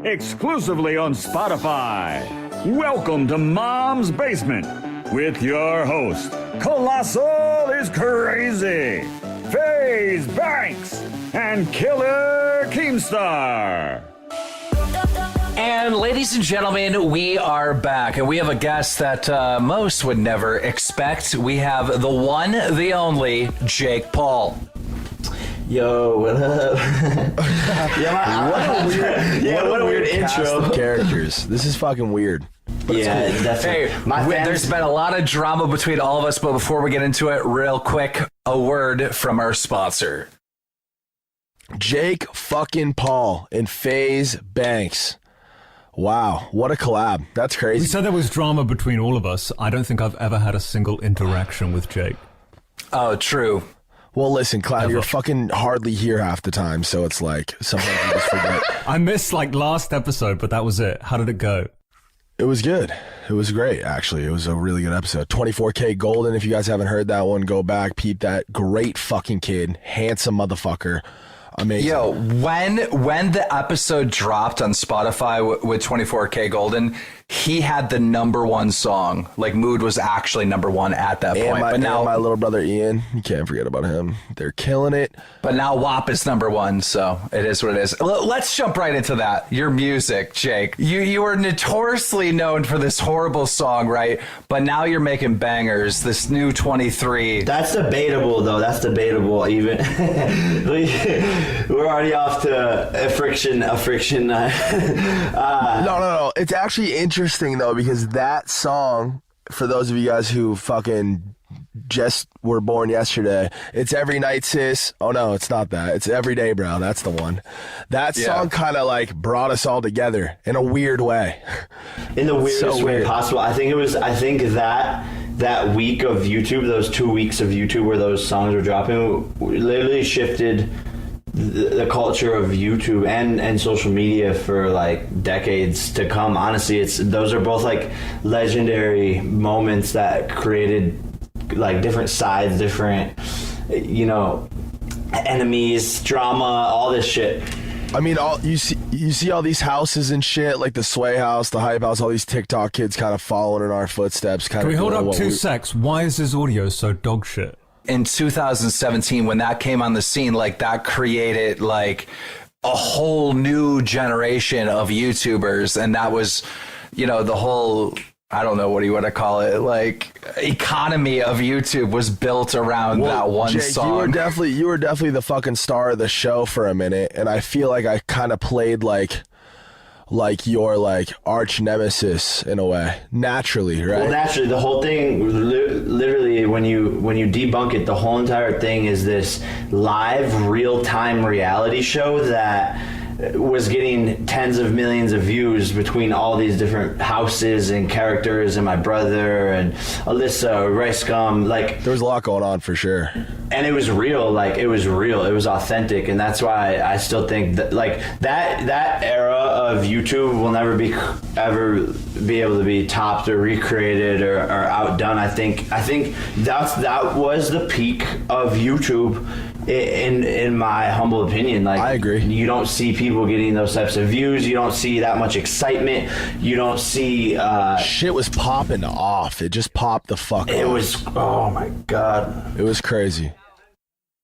exclusively on Spotify. Welcome to Mom's Basement with your host, Colossal is Crazy, FaZe Banks, and Killer Keemstar. And ladies and gentlemen, we are back, and we have a guest that most would never expect. We have the one, the only, Jake Paul. Yo, what up? What a weird intro. Of characters. This is fucking weird. Yeah, definitely. Hey, there's been a lot of drama between all of us, but before we get into it, real quick, a word from our sponsor. Jake fucking Paul and FaZe Banks. Wow, what a collab. That's We crazy. said there was drama between all of us. I don't think I've ever had a single interaction with Jake. Oh, true. Well, listen, Cloud, you're fucking hardly here half the time, so it's like sometimes you just forget. I missed last episode, but that was it. How did it go? It was good. It was great, actually. It was a really good episode. 24K Golden. If you guys haven't heard that one, go back, peep that. Great fucking kid. Handsome motherfucker. Amazing. Yo, when the episode dropped on Spotify with 24K Golden, he had the #1 song. Like, Mood was actually #1 at that point. But But now now, my little brother Ian, you can't forget about him. They're killing it. WAP is #1, so it is what it is. Let's jump right into that. Your music, Jake. You were notoriously known for this horrible song, right? But now you're making bangers. This new 23. That's debatable, though. That's debatable, even. We're already off to a friction. No. It's actually interesting, though, because that song, for those of you guys who fucking just were born yesterday, it's Every Night, Sis. Oh, no, it's not that. It's Every Day, Bro. That's the one. That song kind of like brought us all together in a weird way. In the weirdest way weird. possible. I think that week of YouTube, those 2 weeks of YouTube where those songs were dropping, literally shifted the culture of YouTube and social media for like decades to come. Honestly, those are both like legendary moments that created like different sides, different, enemies, drama, all this shit. I mean, you see all these houses and shit, like the Sway House, the Hype House, all these TikTok kids kind of following in our footsteps. Can we hold up 2 secs? Why is this audio so dog shit? In 2017, when that came on the scene, like, that created like a whole new generation of YouTubers, and that was, the whole, I don't know what you want to call it, like, economy of YouTube was built around that one Jake, song. You were definitely the fucking star of the show for a minute, and I feel like I kind of played like your like arch nemesis in a way, naturally, right? Well, naturally, the whole thing, literally, when you debunk it, the whole entire thing is this live, real-time reality show that was getting tens of millions of views between all these different houses and characters, and my brother and Alyssa, Rice Gum, like, There was a lot going on for sure. and it was real, it was authentic, and that's why I still think that like that era of YouTube will never ever be able to be topped or recreated or outdone. I think that was the peak of YouTube. In my humble opinion, like, I agree. You don't see people getting those types of views. You don't see that much excitement. You don't see. Shit was popping off. It just popped the fuck off. It was. Oh my god. It was crazy.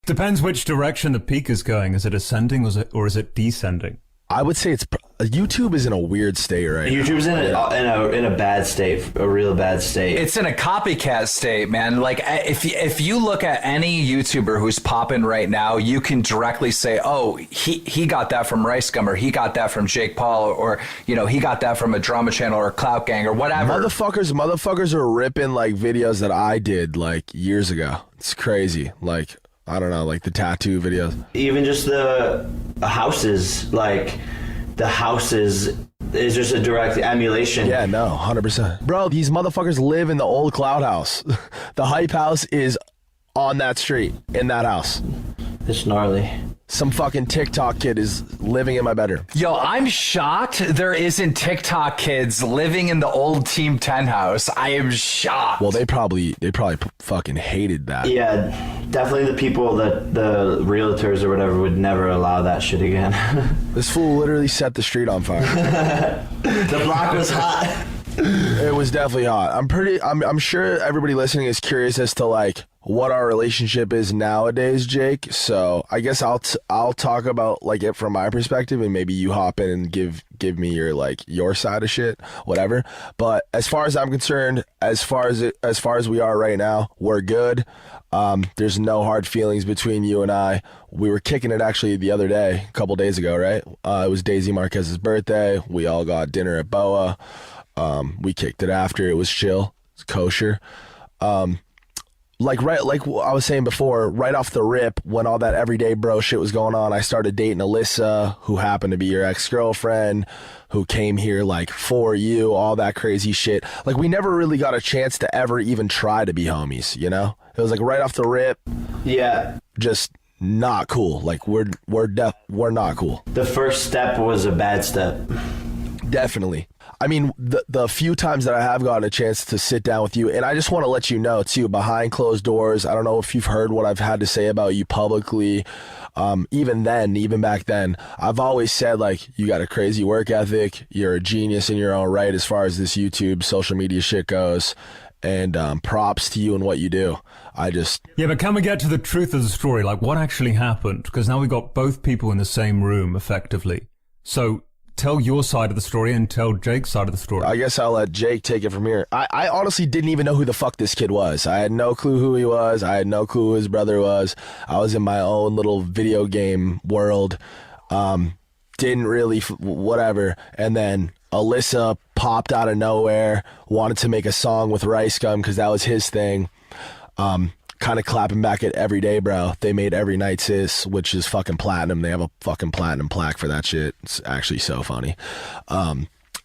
Depends which direction the peak is going. Is it ascending or is it descending? I would say YouTube is in a weird state right now. YouTube's in a bad state, a real bad state. It's in a copycat state, man. Like, if you look at any YouTuber who's popping right now, you can directly say, oh, he got that from Rice Gum, or he got that from Jake Paul, or he got that from a drama channel or Clout Gang or whatever. Motherfuckers are ripping like videos that I did like years ago. It's crazy. Like, I don't know, like the tattoo videos. Even just the houses, like the houses is just a direct emulation. Yeah, no, 100%. Bro, these motherfuckers live in the old Cloud House. The Hype House is on that street, in that house. It's gnarly. some fucking TikTok kid is living in my bedroom. Yo, I'm shocked there isn't TikTok kids living in the old Team 10 house. I am shocked. Well, they probably fucking hated that. Yeah, definitely the people that the realtors or whatever would never allow that shit again. This fool literally set the street on fire. The block was hot. It was definitely hot. I'm sure everybody listening is curious as to like what our relationship is nowadays, Jake. So I guess I'll talk about like it from my perspective, and maybe you hop in and give me your side of shit, whatever. But as far as I'm concerned, as far as we are right now, we're good. There's no hard feelings between you and I. We were kicking it actually the other day, a couple days ago, right? It was Daisy Marquez's birthday. We all got dinner at Boa. We kicked it after. It was chill. It's kosher. Like I was saying before, right off the rip, when all that everyday bro shit was going on, I started dating Alyssa, who happened to be your ex-girlfriend, who came here like for you, all that crazy shit. Like we never really got a chance to ever even try to be homies, you know? It was like right off the rip. Yeah. Just not cool. Like we're not cool. The first step was a bad step. Definitely. I mean, the few times that I have gotten a chance to sit down with you, and I just want to let you know, too, behind closed doors, I don't know if you've heard what I've had to say about you publicly. Even back then, I've always said, like, you got a crazy work ethic. You're a genius in your own right as far as this YouTube, social media shit goes. And props to you and what you do. Yeah, but can we get to the truth of the story? Like, what actually happened? Because now we've got both people in the same room, effectively. So tell your side of the story and tell Jake's side of the story. I guess I'll let Jake take it from here. I honestly didn't even know who the fuck this kid was. I had no clue who he was. I had no clue who his brother was. I was in my own little video game world. Didn't really, whatever. And then Alyssa popped out of nowhere, wanted to make a song with Rice Gum because that was his thing. Kind of clapping back at Everyday Bro. They made Every Night Sis, which is fucking platinum. They have a fucking platinum plaque for that shit. It's actually so funny.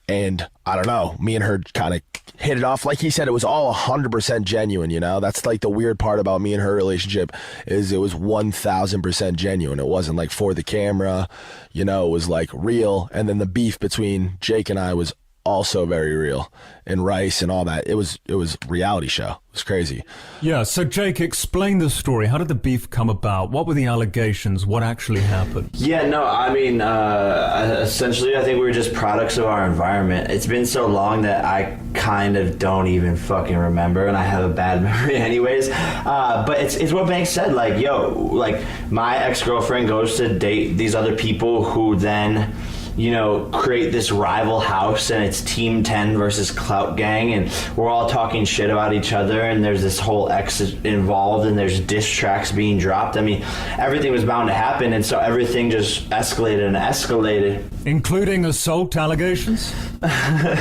And I don't know, me and her kind of hit it off. Like he said, it was all 100% genuine, you know? That's like the weird part about me and her relationship is it was 1000% genuine. It wasn't like for the camera, you know, it was like real. And then the beef between Jake and I was also very real, and Rice and all that. It was reality show. It was crazy. Yeah, so Jake, explain the story. How did the beef come about? What were the allegations? What actually happened? Yeah, no, I mean, essentially, I think we were just products of our environment. It's been so long that I kind of don't even fucking remember, and I have a bad memory anyways. But it's what Banks said, like, yo, like, my ex-girlfriend goes to date these other people who then, you know, create this rival house, and it's Team 10 versus Clout Gang, and we're all talking shit about each other, and there's this whole ex involved, and there's diss tracks being dropped. I mean, everything was bound to happen, and so everything just escalated and escalated. Including assault allegations?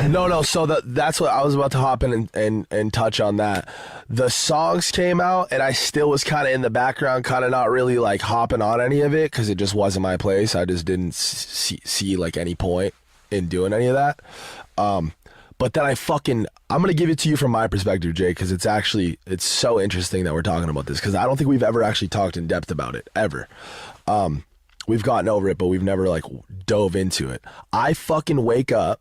No, so that's what I was about to hop in and touch on that. The songs came out, and I still was kind of in the background, kind of not really like hopping on any of it, because it just wasn't my place. I just didn't see like any point in doing any of that. But then I'm going to give it to you from my perspective, Jake, because it's so interesting that we're talking about this, because I don't think we've ever actually talked in depth about it, ever. We've gotten over it, but we've never like dove into it. I fucking wake up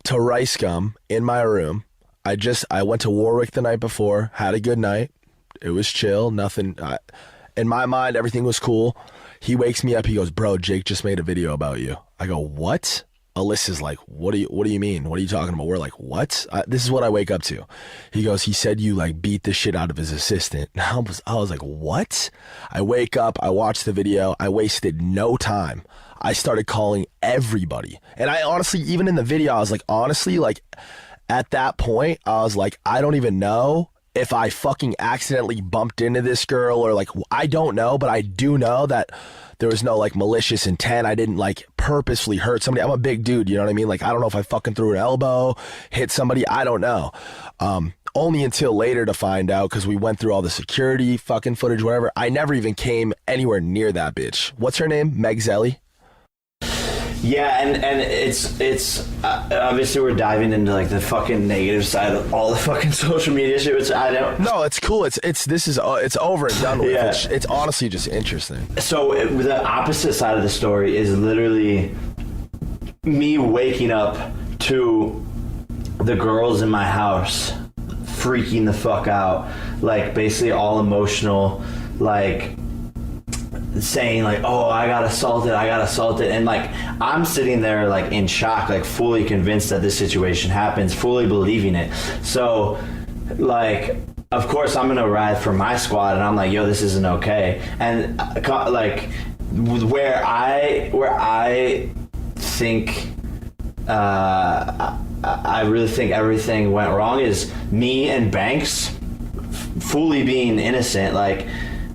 to Rice Gum in my room. I went to Warwick the night before, had a good night. It was chill, nothing. In my mind, everything was cool. He wakes me up. He goes, "Bro, Jake just made a video about you." I go, "What?" Alyssa's like, what do you mean? What are you talking about? We're like, what? This is what I wake up to. He goes, "He said you like beat the shit out of his assistant." And I was like, what? I wake up, I watch the video. I wasted no time. I started calling everybody. And I honestly, even in the video, I was like, honestly, like at that point, I was like, I don't even know if I fucking accidentally bumped into this girl, or like, I don't know, but I do know that there was no like malicious intent. I didn't like purposely hurt somebody. I'm a big dude, you know what I mean? Like, I don't know if I fucking threw an elbow, hit somebody. I don't know. Only until later to find out, because we went through all the security fucking footage, whatever. I never even came anywhere near that bitch. What's her name? Meg Zelly? Yeah, and it's obviously we're diving into like the fucking negative side of all the fucking social media shit, which I don't. No, it's cool. It's over and done with. Yeah. It's honestly just interesting. So the opposite side of the story is literally me waking up to the girls in my house freaking the fuck out, like basically all emotional, like saying like, oh, I got assaulted, and like I'm sitting there like in shock, like fully convinced that this situation happens, fully believing it. So like, of course I'm gonna ride for my squad, and I'm like, yo, this isn't okay. And like where I think I really think everything went wrong is me and Banks fully being innocent. Like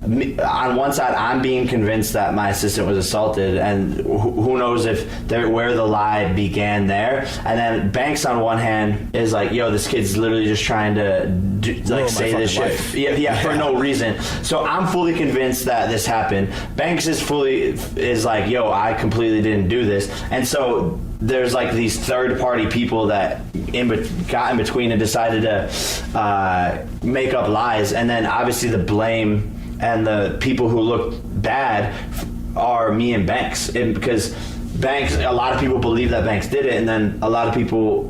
on one side, I'm being convinced that my assistant was assaulted, and who knows if where the lie began there. And then Banks on one hand is like, yo, this kid's literally just trying to say this shit yeah, for no reason. So I'm fully convinced that this happened. Banks is like, yo, I completely didn't do this. And so there's like these third party people that got in between and decided to make up lies. And then obviously the blame and the people who look bad are me and Banks, because Banks, a lot of people believe that Banks did it, and then a lot of people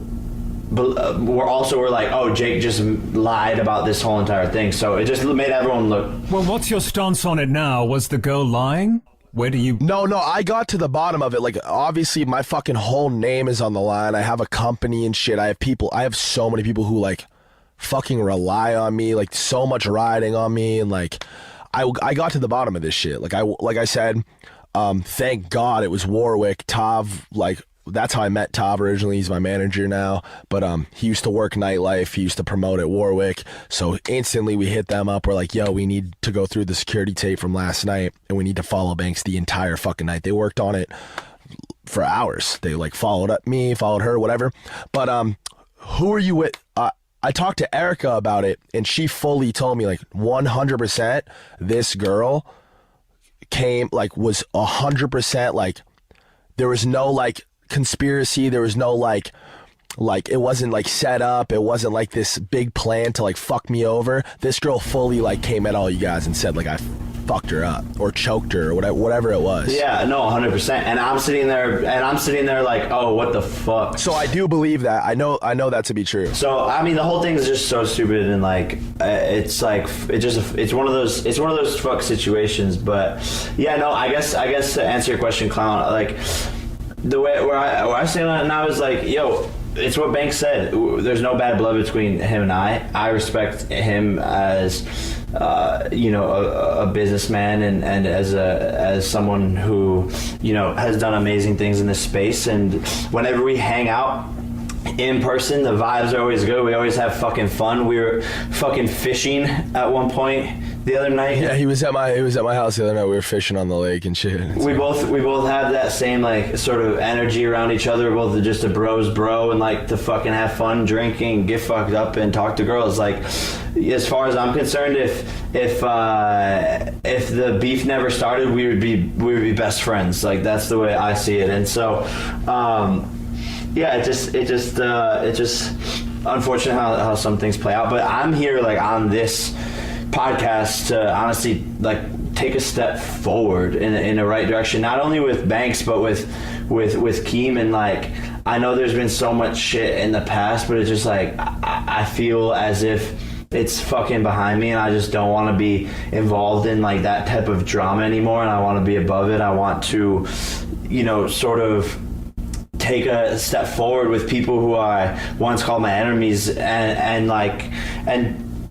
were like, oh, Jake just lied about this whole entire thing. So it just made everyone look. Well, what's your stance on it now? Was the girl lying? Where do you... No, I got to the bottom of it. Like, obviously, my fucking whole name is on the line. I have a company and shit. I have so many people who, like, fucking rely on me, like, so much riding on me, and, like, I got to the bottom of this shit. Like I said, thank God it was Warwick. Tav, like, that's how I met Tav originally. He's my manager now. But he used to work nightlife. He used to promote at Warwick. So instantly we hit them up. We're like, yo, we need to go through the security tape from last night, and we need to follow Banks the entire fucking night. They worked on it for hours. They, like, followed up me, followed her, whatever. But who are you with? I talked to Erica about it, and she fully told me, like, 100% this girl came, like, was 100%, like, there was no, like, conspiracy. There was no, like, it wasn't, like, set up. It wasn't, like, this big plan to, like, fuck me over. This girl fully, like, came at all you guys and said, like, I fucked her up or choked her or whatever it was. Yeah, no, 100%. And I'm sitting there like, oh, what the fuck? So I do believe that. I know that to be true. So I mean, the whole thing is just so stupid, and like, it's like it's one of those fuck situations. But yeah, no, I guess to answer your question, Clown, like the way where I stand on it now is like, yo, it's what Banks said. There's no bad blood between him and I. I respect him as a businessman and as someone who, has done amazing things in this space. And whenever we hang out in person, the vibes are always good. We always have fucking fun. We were fucking fishing at one point the other night. Yeah, he was at my house the other night. We were fishing on the lake and shit. We both have that same like sort of energy around each other. We're both just a bro and like to fucking have fun drinking, get fucked up, and talk to girls. Like, as far as I'm concerned, if the beef never started, we would be best friends. Like, that's the way I see it. And so yeah, it just unfortunate how some things play out. But I'm here like on this podcast to honestly like take a step forward in the right direction, not only with Banks but with Keem. And like, I know there's been so much shit in the past, but it's just like I feel as if it's fucking behind me, and I just don't want to be involved in like that type of drama anymore, and I want to be above it. I want to, sort of take a step forward with people who I once called my enemies, and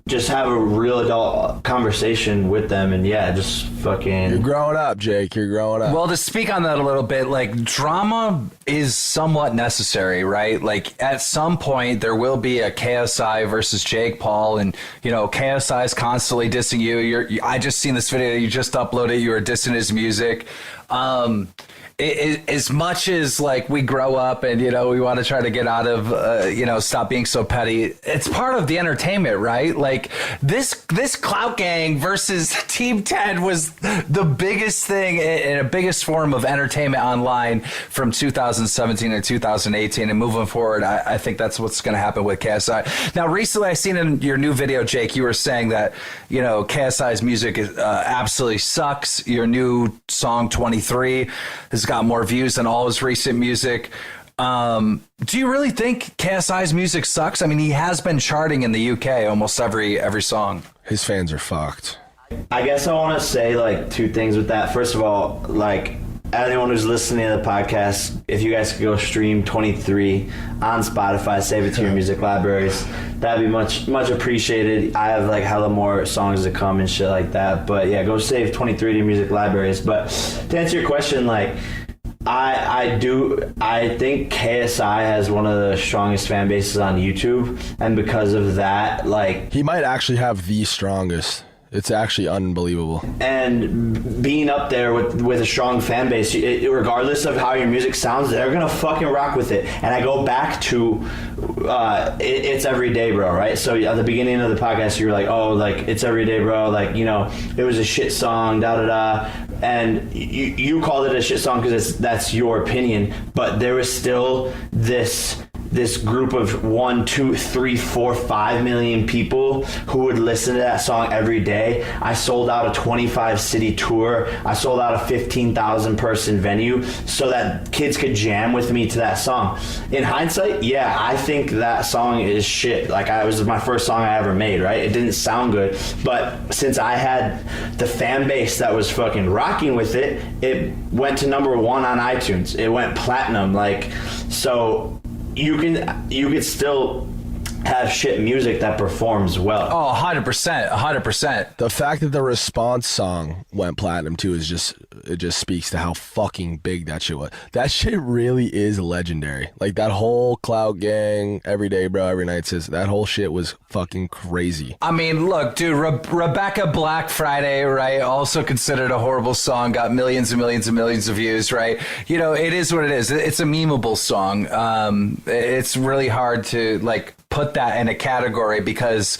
just have a real adult conversation with them. And yeah, just fucking... You're growing up, Jake. You're growing up. Well, to speak on that a little bit, like, drama is somewhat necessary, right? Like, at some point, there will be a KSI versus Jake Paul, and, KSI is constantly dissing you. I just seen this video that you just uploaded. You were dissing his music. As much as like we grow up and we want to try to get out of stop being so petty, it's part of the entertainment, right? Like this Clout Gang versus Team 10 was the biggest thing and a biggest form of entertainment online from 2017 and 2018 and moving forward. I think that's what's going to happen with KSI. Now, recently I seen in your new video, Jake, you were saying that, you know, KSI's music is, absolutely sucks. Your new song 23 has got more views than all his recent music. Do you really think KSI's music sucks? I mean, he has been charting in the UK almost every song. His fans are fucked. I guess I want to say like two things with that. First of all, like anyone who's listening to the podcast, if you guys could go stream 23 on Spotify, save it to your music libraries, that'd be much appreciated. I have like hella more songs to come and shit like that. But yeah, go save 23 to your music libraries. But to answer your question, like I think KSI has one of the strongest fan bases on YouTube, and because of that, like He might actually have the strongest. It's actually unbelievable. and being up there with a strong fan base, regardless of how your music sounds, they're gonna fucking rock with it. And I go back to it's every day, bro, right? So at the beginning of the podcast, you were like, oh, like it's every day, bro, like, you know, it was a shit song, da da da, and you called it a shit song because that's your opinion, but there was still this group of 1, 2, 3, 4, 5 million people who would listen to that song every day. I sold out a 25 city tour. I sold out a 15,000 person venue so that kids could jam with me to that song. In hindsight, yeah, I think that song is shit. Like, it was my first song I ever made, right? It didn't sound good, but since I had the fan base that was fucking rocking with it, it went to number 1 on iTunes. It went platinum, like, so you could still have shit music that performs well. Oh, 100%. The fact that the Response song went platinum too is just speaks to how fucking big that shit was. That shit really is legendary. Like that whole Clout Gang, Every Day Bro, Every Night Sis, that whole shit was fucking crazy. I mean, look, dude, Rebecca Black Friday, right? Also considered a horrible song, got millions and millions and millions of views, right? You know, it is what it is. It's a memeable song. It's really hard to like put that in a category because,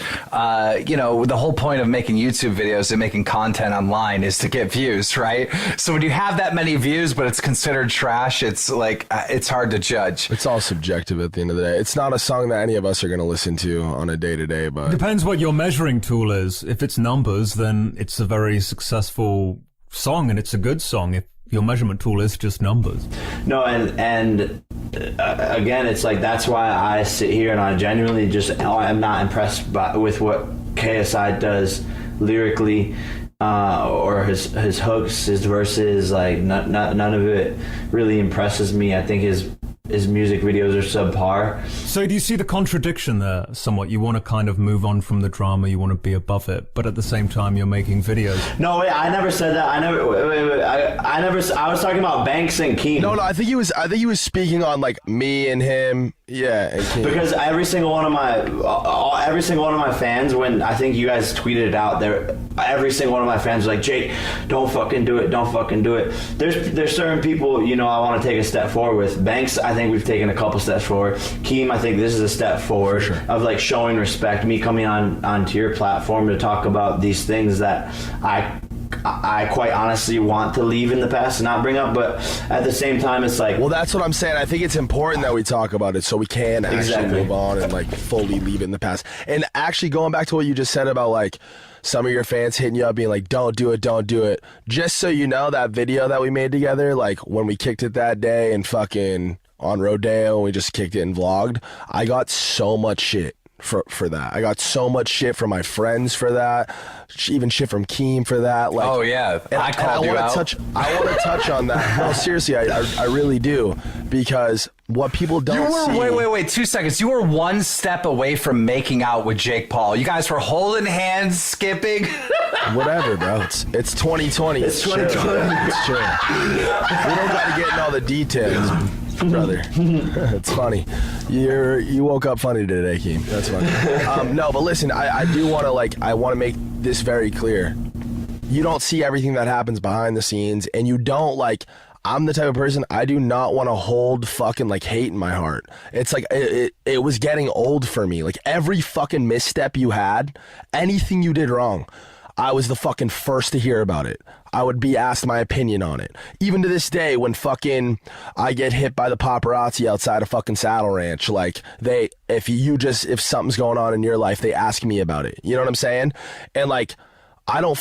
you know, the whole point of making YouTube videos and making content online is to get views, right? So when you have that many views, but it's considered trash, it's like, it's hard to judge. It's all subjective at the end of the day. It's not a song that any of us are going to listen to on a day-to-day, but Depends what your measuring tool is. If it's numbers, then it's a very successful song and it's a good song. If your measurement tool is just numbers. No, and again, it's like that's why I sit here and I genuinely I'm not impressed with what KSI does lyrically, or his hooks, his verses. Like none of it really impresses me. I think his music videos are subpar. So do you see the contradiction there somewhat? You want to kind of move on from the drama, you want to be above it, but at the same time you're making videos. No, wait, I never said that. I was talking about Banks and Keem. No, I think he was speaking on like me and him. Yeah, and Keem. Because every single one of my fans, when I think you guys tweeted it out there, every single one of my fans was like, Jake, don't fucking do it. There's certain people, you know, I want to take a step forward with. Banks, I think we've taken a couple steps forward. Keem, I think this is a step forward of like showing respect, me coming onto your platform to talk about these things that I quite honestly want to leave in the past and not bring up, but at the same time it's like, well, that's what I'm saying. I think it's important that we talk about it so we can actually move on and like fully leave it in the past. And actually going back to what you just said about like some of your fans hitting you up being like, don't do it. Just so you know, that video that we made together, like when we kicked it that day and fucking on Rodeo and we just kicked it and vlogged, I got so much shit for that. I got so much shit from my friends for that, even shit from Keem for that. Like, oh yeah, I called you out. I want to touch on that. No, seriously, I really do, because what people don't see. Wait, 2 seconds. You were one step away from making out with Jake Paul. You guys were holding hands, skipping. Whatever, bro. It's 2020. It's 2020. It's chill. We don't got to get in all the details, brother. It's funny. You woke up funny today, Keem. That's funny. No, but listen, I do want to I want to make this very clear. You don't see everything that happens behind the scenes, and you don't I'm the type of person, I do not want to hold fucking hate in my heart. It's like it was getting old for me. Like every fucking misstep you had, anything you did wrong, I was the fucking first to hear about it. I would be asked my opinion on it. Even to this day, when fucking I get hit by the paparazzi outside of fucking Saddle Ranch, like if something's going on in your life, they ask me about it. You know what I'm saying? And like, I don't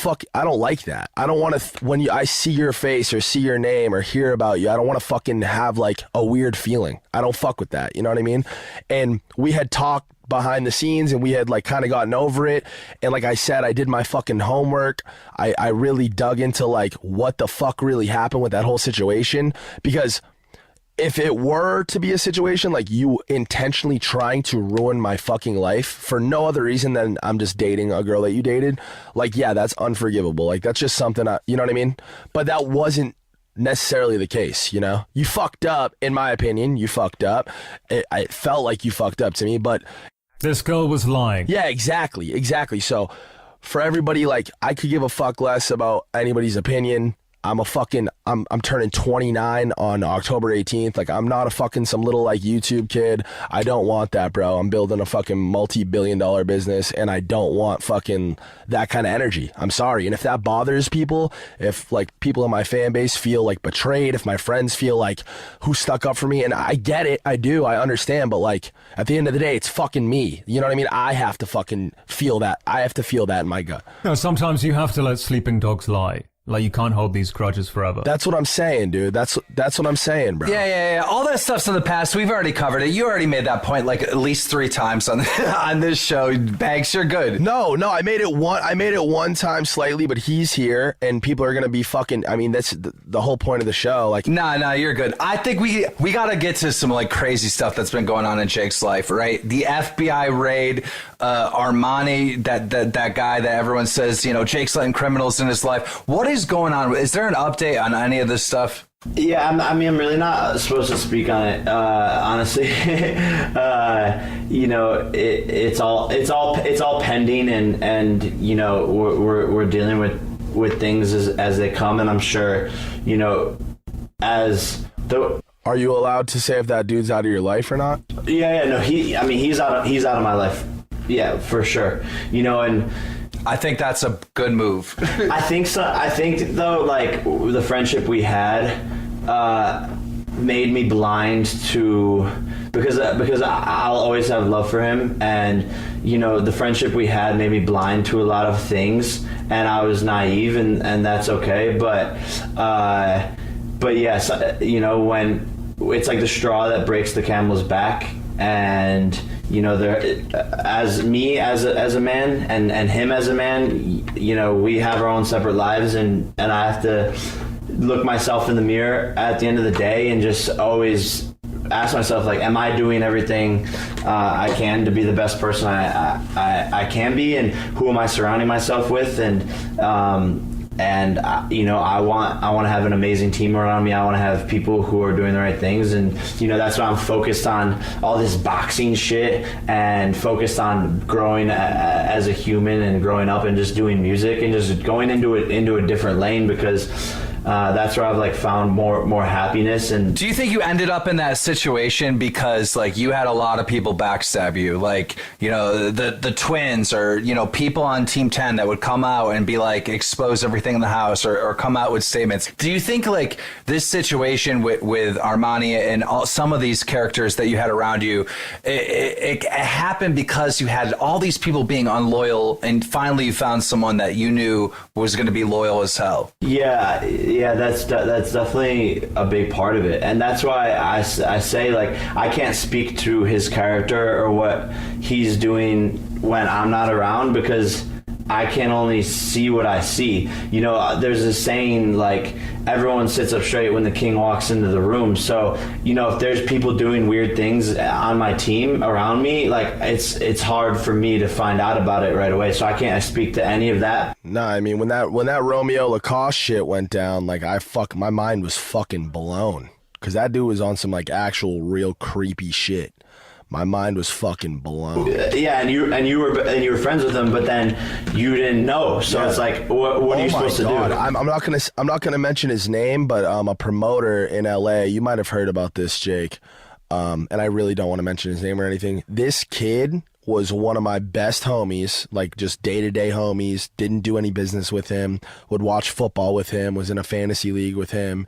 like that. I don't want to, when I see your face or see your name or hear about you, I don't want to fucking have like a weird feeling. I don't fuck with that. You know what I mean? And we had talked behind the scenes and we had like kind of gotten over it. And like I said, I did my fucking homework. I really dug into like what the fuck really happened with that whole situation, because if it were to be a situation like you intentionally trying to ruin my fucking life for no other reason than I'm just dating a girl that you dated, like, yeah, that's unforgivable. Like, that's just something, you know what I mean? But that wasn't necessarily the case, you know? You fucked up, in my opinion. You fucked up. It felt like you fucked up to me, but... This girl was lying. Yeah, exactly. So, for everybody, like, I could give a fuck less about anybody's opinion. I'm turning 29 on October 18th. Like, I'm not a fucking some little like YouTube kid. I don't want that, bro. I'm building a fucking multi-billion-dollar business and I don't want fucking that kind of energy. I'm sorry. And if that bothers people, if like people in my fan base feel like betrayed, if my friends feel like who stuck up for me, and I get it, I do, I understand, but like at the end of the day, it's fucking me. You know what I mean? I have to fucking feel that. I have to feel that in my gut. No, sometimes you have to let sleeping dogs lie. Like, you can't hold these grudges forever. That's what I'm saying, dude. That's what I'm saying, bro. Yeah. All that stuff's in the past. We've already covered it. You already made that point like at least 3 times on on this show. Banks, you're good. No, I made it one time slightly, but he's here and people are gonna be fucking. I mean, that's the whole point of the show. Like, nah, you're good. I think we gotta get to some like crazy stuff that's been going on in Jake's life, right? The FBI raid, Armani, that guy that everyone says, you know, Jake's letting criminals in his life. What is going on? Is there an update on any of this stuff? Yeah, I'm really not supposed to speak on it, honestly. You know, it's all pending, and you know, we're dealing with things as they come, and I'm sure, you know, Are you allowed to say if that dude's out of your life or not? Yeah, no, he's out of my life. Yeah, for sure. You know, and I think that's a good move. I think so. I think though, like the friendship we had made me blind to because I'll always have love for him, and you know, the friendship we had made me blind to a lot of things, and I was naive, and that's okay. But yes, you know, when it's like the straw that breaks the camel's back, and you know, as me as a man and him as a man, you know, we have our own separate lives, and I have to look myself in the mirror at the end of the day and just always ask myself, like, am I doing everything I can to be the best person I can be, and who am I surrounding myself with, and you know, I want to have an amazing team around me. I want to have people who are doing the right things, and you know, that's why I'm focused on all this boxing shit and focused on growing as a human and growing up and just doing music and just going into a different lane, because that's where I've like found more happiness. And do you think you ended up in that situation because like you had a lot of people backstab you, like, you know, the twins, or you know, people on Team 10 that would come out and be like, expose everything in the house, or come out with statements? Do you think like this situation with Armani and some of these characters that you had around you, it happened because you had all these people being unloyal, and finally you found someone that you knew was going to be loyal as hell? Yeah, that's definitely a big part of it, and that's why I say, like, I can't speak to his character or what he's doing when I'm not around, because I can only see what I see. You know, there's a saying, like, everyone sits up straight when the king walks into the room. So, you know, if there's people doing weird things on my team around me, like, it's hard for me to find out about it right away. So I can't speak to any of that. Nah, I mean, when that Romeo Lacoste shit went down, like, my mind was fucking blown, because that dude was on some like actual real creepy shit. My mind was fucking blown. Yeah, and you were friends with him, but then you didn't know. So yeah. It's like, what are you supposed to do? I'm not gonna mention his name, but a promoter in LA. You might have heard about this, Jake. and I really don't want to mention his name or anything. This kid was one of my best homies, like just day-to-day homies, didn't do any business with him, would watch football with him, was in a fantasy league with him.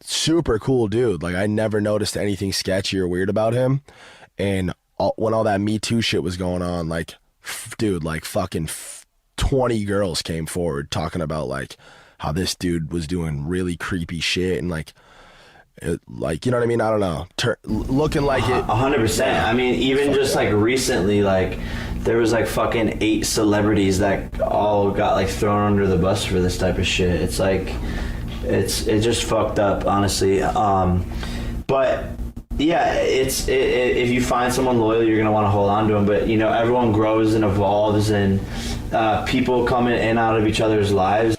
Super cool dude. Like, I never noticed anything sketchy or weird about him. And when all that Me Too shit was going on, like, dude, like fucking 20 girls came forward talking about like how this dude was doing really creepy shit and like you know what I mean? I don't know. Looking like it. 100%. I mean, even just like recently, like there was like fucking 8 celebrities that all got like thrown under the bus for this type of shit. It's like, it's just fucked up, honestly. But yeah, if you find someone loyal, you're gonna want to hold on to them. But you know, everyone grows and evolves, and people come in and out of each other's lives.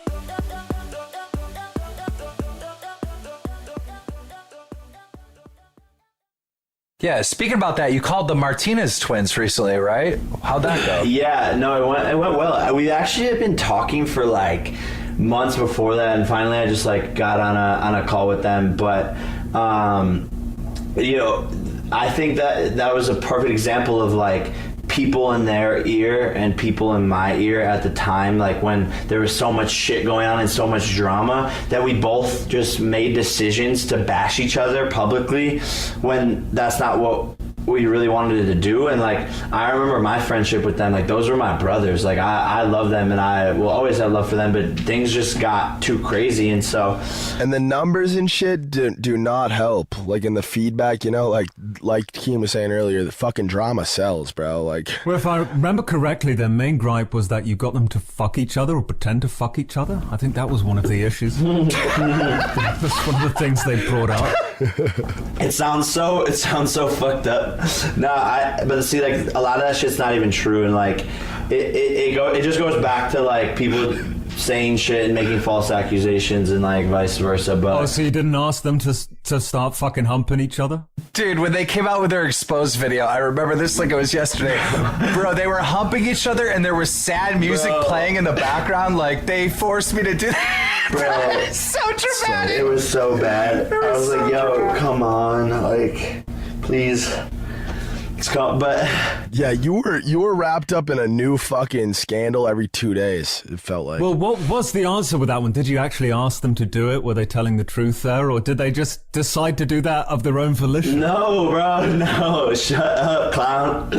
Yeah, speaking about that, you called the Martinez twins recently, right? How'd that go? Yeah, no, it went well. We actually had been talking for like months before that, and finally I just like got on a call with them. But you know, I think that was a perfect example of like people in their ear and people in my ear at the time, like when there was so much shit going on and so much drama, that we both just made decisions to bash each other publicly when that's not what we really wanted to do. And like, I remember my friendship with them, like those were my brothers. Like I love them and I will always have love for them, but things just got too crazy. And so, and the numbers and shit do not help. Like in the feedback, you know, like Keem was saying earlier, the fucking drama sells, bro. Like, well, if I remember correctly, their main gripe was that you got them to fuck each other or pretend to fuck each other. I think that was one of the issues. That's one of the things they brought up. It sounds so fucked up. But see, like a lot of that shit's not even true, and like it just goes back to like people saying shit and making false accusations and like vice versa. But so you didn't ask them to start fucking humping each other? Dude, when they came out with their exposed video, I remember this like it was yesterday. Bro, they were humping each other and there was sad music playing in the background. Like, they forced me to do that. Bro, It's so dramatic. it was so bad. I was like, yo, come on, like, please. But yeah, you were wrapped up in a new fucking scandal every 2 days. It felt like. Well, what was the answer with that one? Did you actually ask them to do it? Were they telling the truth there, or did they just decide to do that of their own volition? no, bro, no, shut up, clown.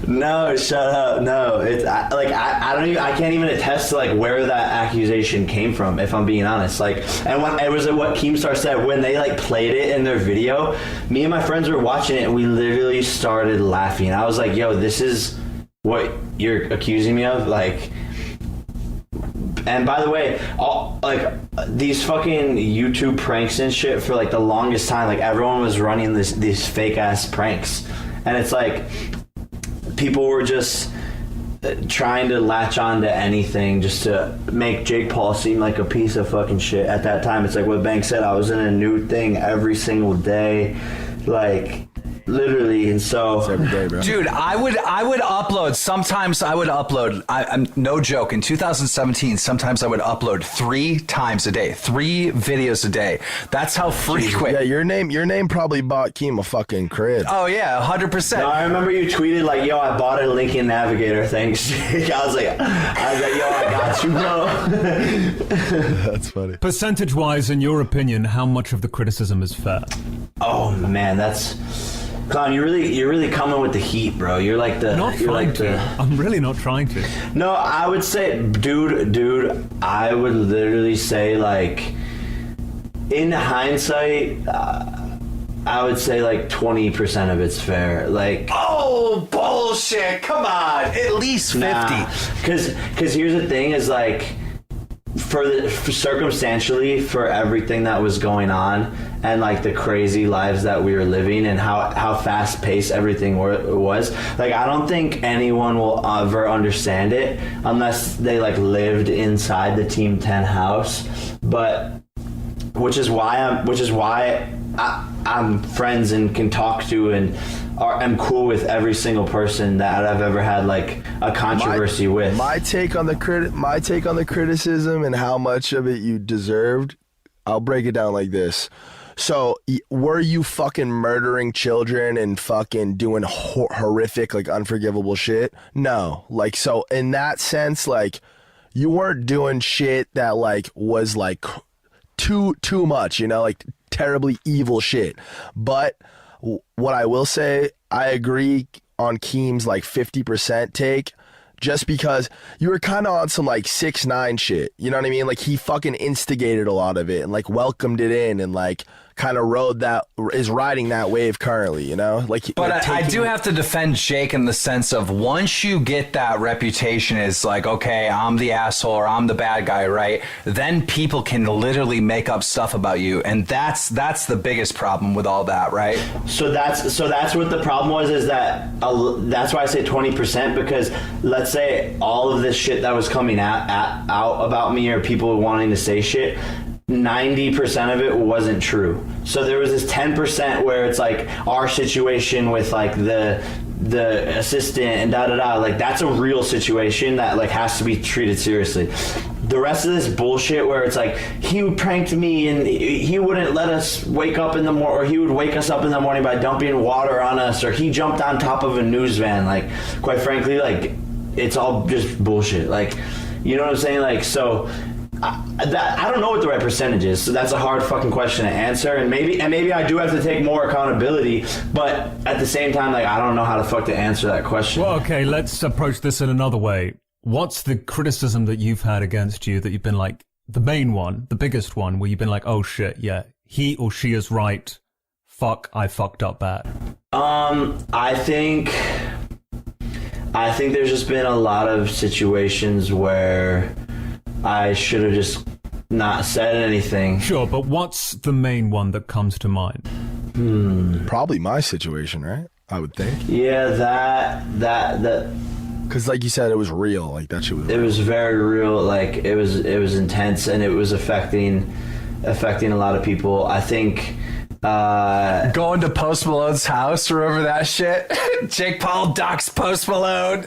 No, shut up. No, it's I don't even, I can't even attest to like where that accusation came from, if I'm being honest. Like, and when it was what Keemstar said when they like played it in their video, me and my friends were watching it and we literally started laughing. I was like, yo, this is what you're accusing me of? Like, and by the way, all like these fucking YouTube pranks and shit, for like the longest time, like everyone was running these fake ass pranks, and it's like people were just trying to latch on to anything just to make Jake Paul seem like a piece of fucking shit. At that time, it's like what Bank said, I was in a new thing every single day, like literally. And so every day, bro. Dude, I would upload. Sometimes I would upload. I'm no joke. In 2017, sometimes I would upload 3 times a day, 3 videos a day. That's how frequent. Yeah, your name probably bought Keem a fucking crib. Oh yeah, 100%. no, I remember you tweeted like, yo, I bought a Lincoln Navigator, thanks. I was like, yo, I got you, bro. That's funny. Percentage-wise, in your opinion, how much of the criticism is fair? Oh man, that's Clown, you're really coming with the heat, bro. You're like the Not you're trying like to. the I'm really not trying to. No, I would say, dude, I would literally say, like, in hindsight, I would say, like, 20% of it's fair. Like, Oh, bullshit. Come on. At least 50. Because here's the thing is, like, for circumstantially, for everything that was going on and, like, the crazy lives that we were living and how fast-paced everything was, like, I don't think anyone will ever understand it unless they, like, lived inside the Team 10 house. But which is why I'm friends and can talk to and I'm cool with every single person that I've ever had like a controversy with. My take on the criticism and how much of it you deserved, I'll break it down like this. So were you fucking murdering children and fucking doing horrific, like unforgivable shit? No. Like, so in that sense, like you weren't doing shit that like was like too much, you know, like terribly evil shit. But what I will say, I agree on Keem's like 50% take, just because you were kind of on some like 6ix9ine shit, you know what I mean? Like he fucking instigated a lot of it and like welcomed it in and like kind of is riding that wave currently, you know? Like, but I do have to defend Jake in the sense of once you get that reputation as like, okay, I'm the asshole or I'm the bad guy, right? Then people can literally make up stuff about you, and that's the biggest problem with all that, right? So that's what the problem was, is that that's why I say 20%, because let's say all of this shit that was coming out about me or people wanting to say shit, 90% of it wasn't true. So there was this 10% where it's like our situation with like the assistant and like that's a real situation that like has to be treated seriously. The rest of this bullshit where it's like he pranked me and he wouldn't let us wake up in the morning, or he would wake us up in the morning by dumping water on us, or he jumped on top of a news van, like quite frankly, like it's all just bullshit. Like, you know what I'm saying? Like, so I don't know what the right percentage is, so that's a hard fucking question to answer, and maybe I do have to take more accountability, but at the same time, like, I don't know how the fuck to answer that question. Well, okay, let's approach this in another way. What's the criticism that you've had against you that you've been like, the main one, the biggest one, where you've been like, oh shit, yeah, he or she is right, fuck, I fucked up bad? I think there's just been a lot of situations where I should have just not said anything. Sure, but what's the main one that comes to mind? Probably my situation, right? I would think. Yeah, that. Because like you said, it was real. Like that shit was real. It was very real. Like it was intense, and it was affecting a lot of people. I think. Going to Post Malone's house, remember that shit? Jake Paul docs Post Malone.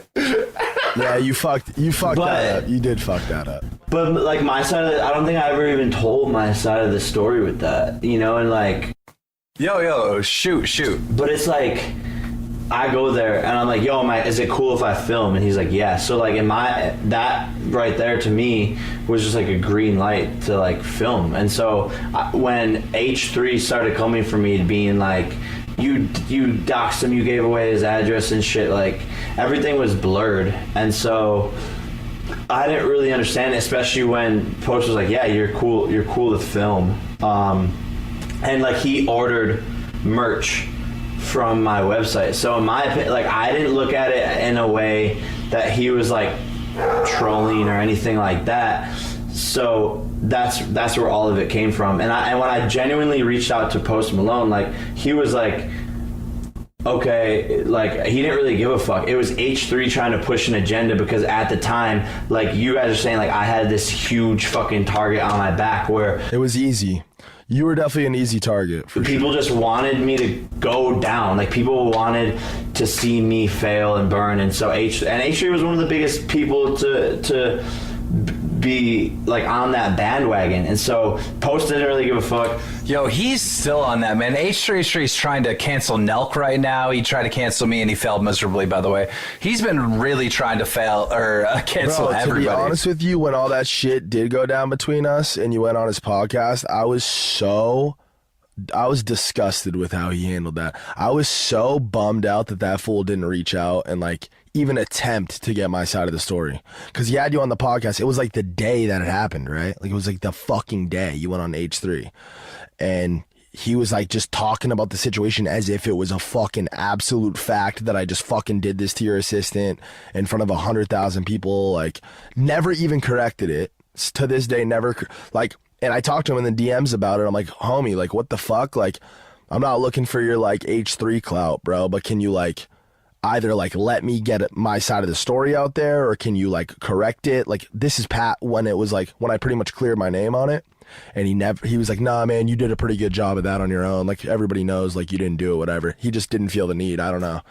Yeah, you fucked that up. You did fuck that up. But like my side of it, I don't think I ever even told my side of the story with that, you know, and like, yo, shoot. But it's like, I go there and I'm like, yo, is it cool if I film? And he's like, yeah. So like that right there to me was just like a green light to like film. And so when H3 started coming for me, being like, you doxed him, you gave away his address and shit, like everything was blurred. And so I didn't really understand it, especially when Post was like, yeah, you're cool with film. And like he ordered merch from my website. So in my opinion, like I didn't look at it in a way that he was like trolling or anything like that. So that's where all of it came from. And when I genuinely reached out to Post Malone, like he was like, okay, like he didn't really give a fuck. It was H3 trying to push an agenda, because at the time, like you guys are saying, like I had this huge fucking target on my back where it was easy. You were definitely an easy target. People just wanted me to go down. Like people wanted to see me fail and burn. And so H3 was one of the biggest people to be like on that bandwagon. And so Post didn't really give a fuck. Yo, he's still on that, man. H3 is trying to cancel Nelk right now. He tried to cancel me and he failed miserably, by the way. He's been really trying to cancel everybody. To be honest with you, when all that shit did go down between us and you went on his podcast, I was disgusted with how he handled that. I was so bummed out that fool didn't reach out and like even attempt to get my side of the story. Because he had you on the podcast. It was like the day that it happened, right? Like it was like the fucking day you went on H3. And he was like just talking about the situation as if it was a fucking absolute fact that I just fucking did this to your assistant in front of 100,000 people. Like never even corrected it. To this day, never like. And I talked to him in the DMs about it. I'm like, homie, like, what the fuck? Like, I'm not looking for your, like, H3 clout, bro. But can you, like, either, like, let me get my side of the story out there? Or can you, like, correct it? Like, this is Pat when it was, like, when I pretty much cleared my name on it. And he was like, nah, man, you did a pretty good job of that on your own. Like, everybody knows, like, you didn't do it, whatever. He just didn't feel the need. I don't know.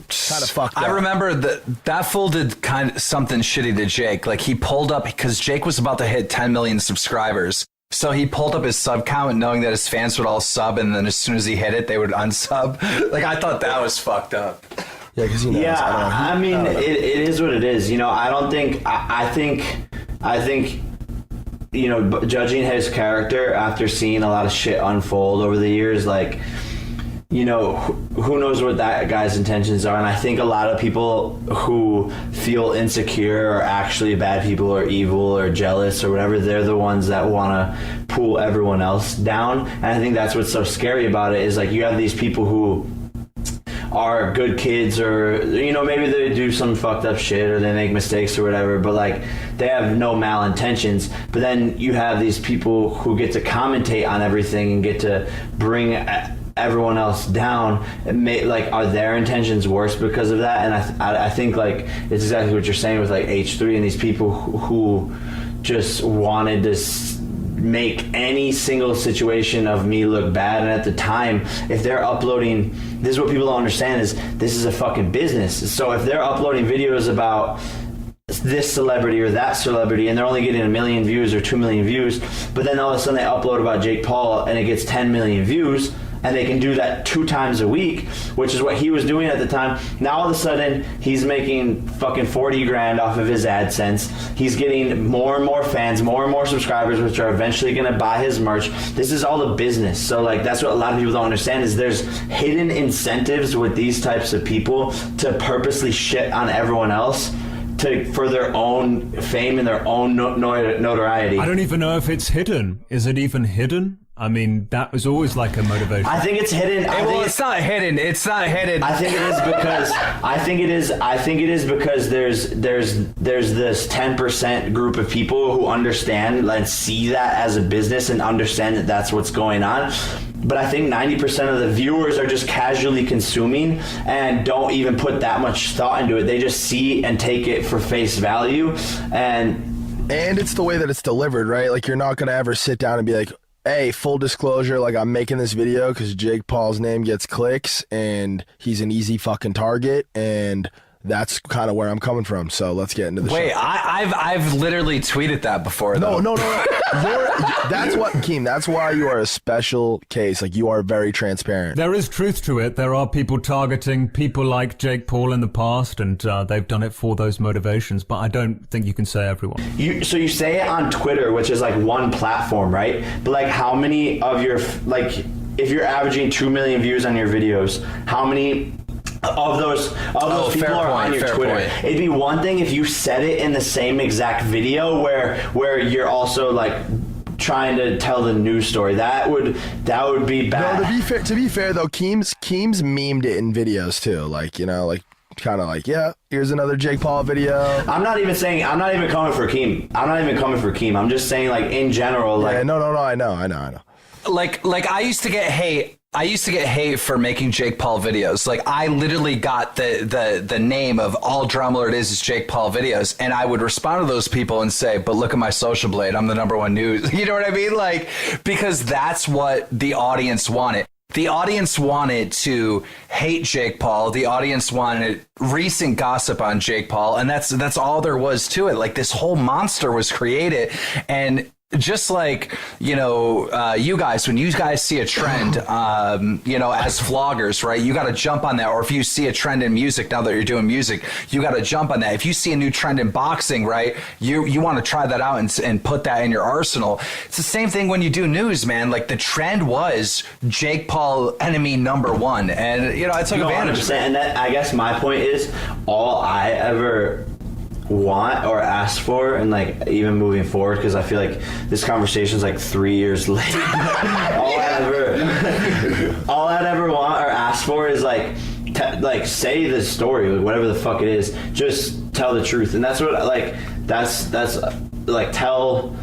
Kind of fucked up. I remember that fool did kind of something shitty to Jake. Like, he pulled up because Jake was about to hit 10 million subscribers. So he pulled up his sub count knowing that his fans would all sub, and then as soon as he hit it, they would unsub. Like, I thought that was fucked up. Yeah, because he knows. Yeah, I don't know. it is what it is. You know, I don't think. I think. You know, judging his character after seeing a lot of shit unfold over the years, like, you know, who knows what that guy's intentions are. And I think a lot of people who feel insecure are actually bad people or evil or jealous or whatever. They're the ones that want to pull everyone else down. And I think that's what's so scary about it, is like you have these people who are good kids, or, you know, maybe they do some fucked up shit or they make mistakes or whatever, but like they have no malintentions. But then you have these people who get to commentate on everything and get to bring everyone else down, and like, are their intentions worse because of that? And I think like it's exactly what you're saying with like H3 and these people who just wanted to make any single situation of me look bad. And at the time, if they're uploading, this is what people don't understand, is this is a fucking business. So if they're uploading videos about this celebrity or that celebrity and they're only getting 1 million views or 2 million views, but then all of a sudden they upload about Jake Paul and it gets 10 million views, and they can do that 2 times a week, which is what he was doing at the time. Now all of a sudden he's making fucking 40 grand off of his AdSense. He's getting more and more fans, more and more subscribers, which are eventually going to buy his merch. This is all the business. So like, that's what a lot of people don't understand, is there's hidden incentives with these types of people to purposely shit on everyone else for their own fame and their own notoriety. I don't even know if it's hidden. Is it even hidden? I mean, that was always like a motivation. I think it's hidden. It's not hidden. It's not hidden. I think it is because there's this 10% group of people who understand and see that as a business and understand that that's what's going on. But I think 90% of the viewers are just casually consuming and don't even put that much thought into it. They just see and take it for face value. And it's the way that it's delivered, right? Like, you're not going to ever sit down and be like, hey, full disclosure, like, I'm making this video because Jake Paul's name gets clicks and he's an easy fucking target, and that's kind of where I'm coming from. So let's get into the show. Wait, I've literally tweeted that before, though. No. That's what, Keem, that's why you are a special case. Like, you are very transparent. There is truth to it. There are people targeting people like Jake Paul in the past, and they've done it for those motivations, but I don't think you can say everyone. So you say it on Twitter, which is like one platform, right? But like, how many of your, like, if you're averaging 2 million views on your videos, how many of those people are on your Twitter? It'd be one thing if you said it in the same exact video where you're also like trying to tell the news story. That would be bad. No, to be fair though, Keem's memed it in videos too. Like, you know, like, kind of like, yeah, here's another Jake Paul video. I'm not even coming for Keem. I'm just saying, like, in general, like, yeah, no, I know. Like I used to get hate. I used to get hate for making Jake Paul videos. Like, I literally got the name of all Drama Lord is Jake Paul videos, and I would respond to those people and say, but look at my social blade, I'm the #1 news. You know what I mean? Like, because that's what the audience wanted. The audience wanted to hate Jake Paul. The audience wanted recent gossip on Jake Paul, and that's all there was to it. Like, this whole monster was created, and just like, you know, you guys, when you guys see a trend, you know, as vloggers, right, you got to jump on that. Or if you see a trend in music, now that you're doing music, you got to jump on that. If you see a new trend in boxing, right, you want to try that out and put that in your arsenal. It's the same thing when you do news, man. Like, the trend was Jake Paul enemy #1, and, you know, I took advantage of it. And that, I guess my point is, all I ever want or ask for, and like even moving forward, because I feel like this conversation is like 3 years late. all I'd ever want or ask for is like say the story, like, whatever the fuck it is, just tell the truth. And that's what that's like, tell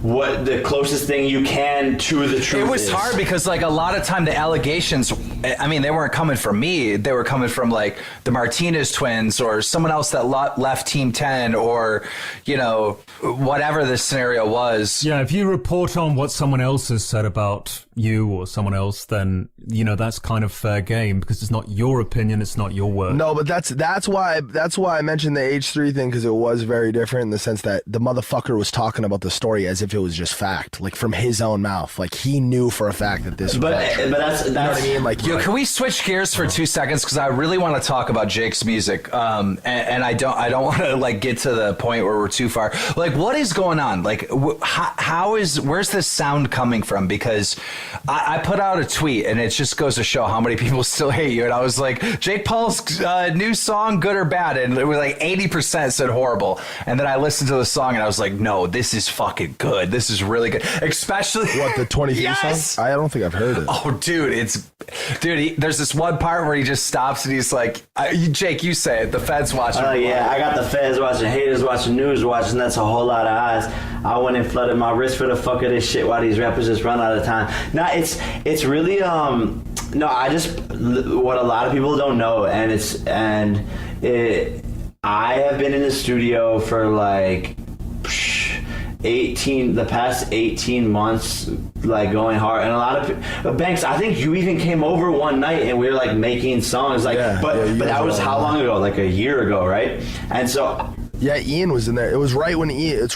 what the closest thing you can to the truth is. It was hard because, like, a lot of time the allegations I mean, they weren't coming from me. They were coming from like the Martinez twins or someone else that left Team 10 or, you know, whatever the scenario was. Yeah, if you report on what someone else has said about you or someone else, then, you know, that's kind of fair game because it's not your opinion, it's not your word. No, but that's why I mentioned the H3 thing, because it was very different in the sense that the motherfucker was talking about the story as if it was just fact, like from his own mouth. Like he knew for a fact that this But was true. that's You know what I mean? Like, Yo, can we switch gears for 2 seconds? Because I really want to talk about Jake's music, and I don't want to like get to the point where we're too far. Like, what is going on? Like, where's this sound coming from? Because I put out a tweet, and it just goes to show how many people still hate you. And I was like, Jake Paul's new song, good or bad? And it was like 80% said horrible. And then I listened to the song, and I was like, no, this is fucking good. This is really good, especially what, the 23 Yes! song? I don't think I've heard it. Oh, dude, there's this one part where he just stops and he's like, Jake, you say it. The Feds watching. Oh yeah, I got the feds watching, haters watching, news watching. That's a whole lot of eyes. I went and flooded my wrist for the fuck of this shit while these rappers just run out of time. No, it's really no. I just what a lot of people don't know, I have been in the studio for like the past 18 months, like going hard, and a lot of Banks, I think you even came over one night and we were like making songs, like but that was how long ago? Like a year ago, right? And so yeah, Ian was in there. It was right when Ian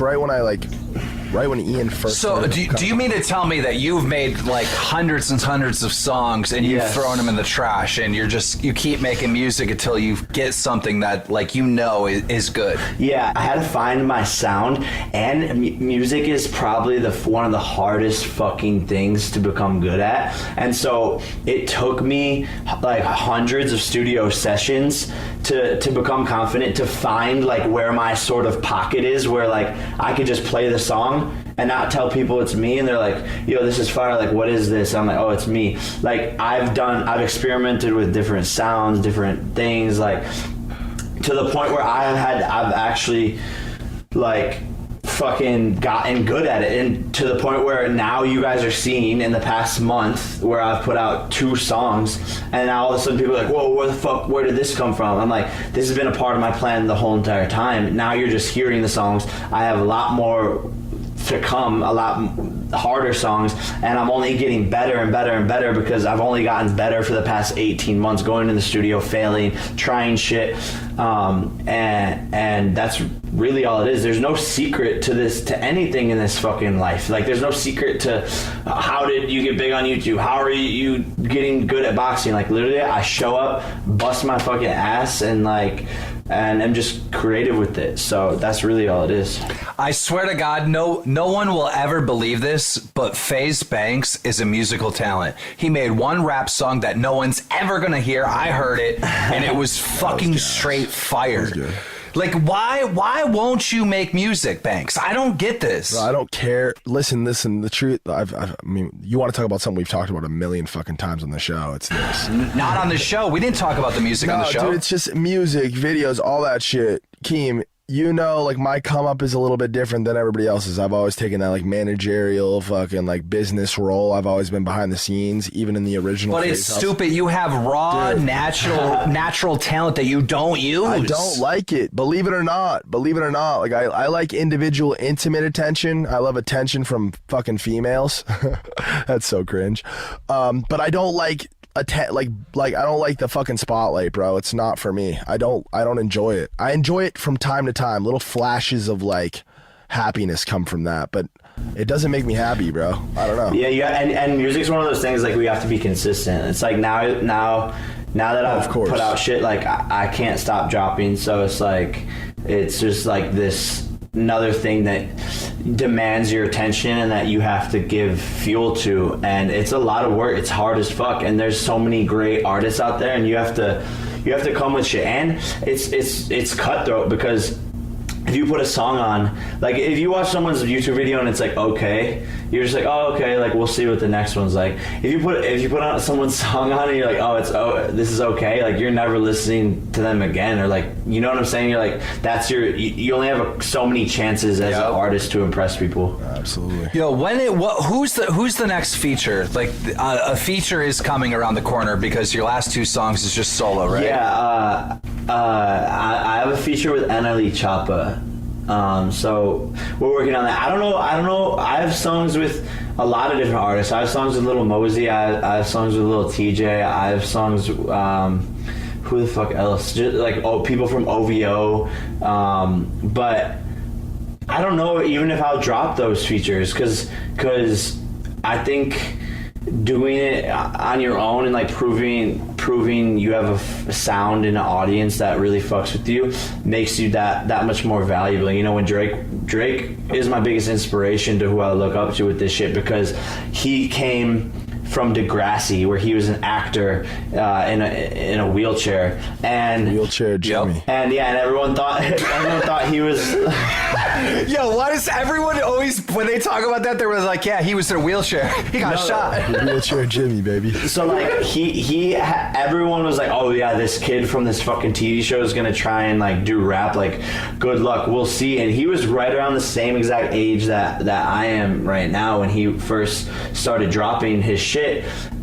first. So do you mean to tell me that you've made like hundreds and hundreds of songs and you've thrown them in the trash and you keep making music until you get something that like you know is good? Yeah, I had to find my sound, and music is probably one of the hardest fucking things to become good at. And so it took me like hundreds of studio sessions to become confident, to find like where my sort of pocket is, where like I could just play the song and not tell people it's me, and they're like, yo, this is fire, like what is this? I'm like, oh, it's me. Like I've experimented with different sounds, different things, like to the point where I've actually like fucking gotten good at it, and to the point where now you guys are seeing in the past month where I've put out 2 songs, and now all of a sudden people are like, whoa, where did this come from? I'm like, this has been a part of my plan the whole entire time. Now you're just hearing the songs. I have a lot more to come, a lot harder songs, and I'm only getting better and better and better because I've only gotten better for the past 18 months, going to the studio, failing, trying shit, and that's really all it is. There's no secret to anything in this fucking life. Like there's no secret to how did you get big on YouTube, how are you getting good at boxing. Like literally I show up, bust my fucking ass, and I'm just creative with it. So that's really all it is. I swear to God, no one will ever believe this, but FaZe Banks is a musical talent. He made one rap song that no one's ever gonna hear. I heard it, and it was fucking straight fire. Like, why won't you make music, Banks? I don't get this. Bro, I don't care. Listen, the truth, I mean, you want to talk about something we've talked about a million fucking times on the show, it's this. Not on the show. We didn't talk about the music on the show. Dude, it's just music, videos, all that shit. Keem, you know, like my come up is a little bit different than everybody else's. I've always taken that like managerial fucking like business role. I've always been behind the scenes, even in the original. But it's stupid. You have raw, natural talent that you don't use. I don't like it. Believe it or not. Like I like individual, intimate attention. I love attention from fucking females. That's so cringe. But I don't like I don't like the fucking spotlight, bro. It's not for me. I don't enjoy it. I enjoy it from time to time. Little flashes of like happiness come from that, but it doesn't make me happy, bro. I don't know. Yeah, and music's one of those things like we have to be consistent. It's like now that I've put out shit, like I can't stop dropping, so it's like it's just like this another thing that demands your attention and that you have to give fuel to, and it's a lot of work. It's hard as fuck, and there's so many great artists out there, and you have to come with shit, and it's cutthroat because if you put a song on, like if you watch someone's YouTube video and it's like okay, you're just like, oh, okay, like we'll see what the next one's like. If you put out someone's song on and you're like, oh, this is okay, like you're never listening to them again, or like, you know what I'm saying? You're like, that's you only have so many chances as an artist to impress people. Absolutely. Yo, who's the next feature? Like a feature is coming around the corner because your last 2 songs is just solo, right? Yeah, I have a feature with NLE Choppa. So we're working on that. I don't know. I have songs with a lot of different artists. I have songs with Lil Mosey. I have songs with Lil TJ. I have songs. Who the fuck else? Just like people from OVO. But I don't know even if I'll drop those features because I think doing it on your own and like proving you have a sound in an audience that really fucks with you makes you that much more valuable. You know, when Drake is my biggest inspiration to who I look up to with this shit, because he came from Degrassi, where he was an actor in a wheelchair, and Wheelchair Jimmy. and everyone thought he was. Yo, why does everyone always, when they talk about that, they were like, yeah, he was in a wheelchair. He got shot. Wheelchair Jimmy, baby. So like everyone was like, oh yeah, this kid from this fucking TV show is gonna try and like do rap. Like, good luck, we'll see. And he was right around the same exact age that I am right now when he first started dropping his shit,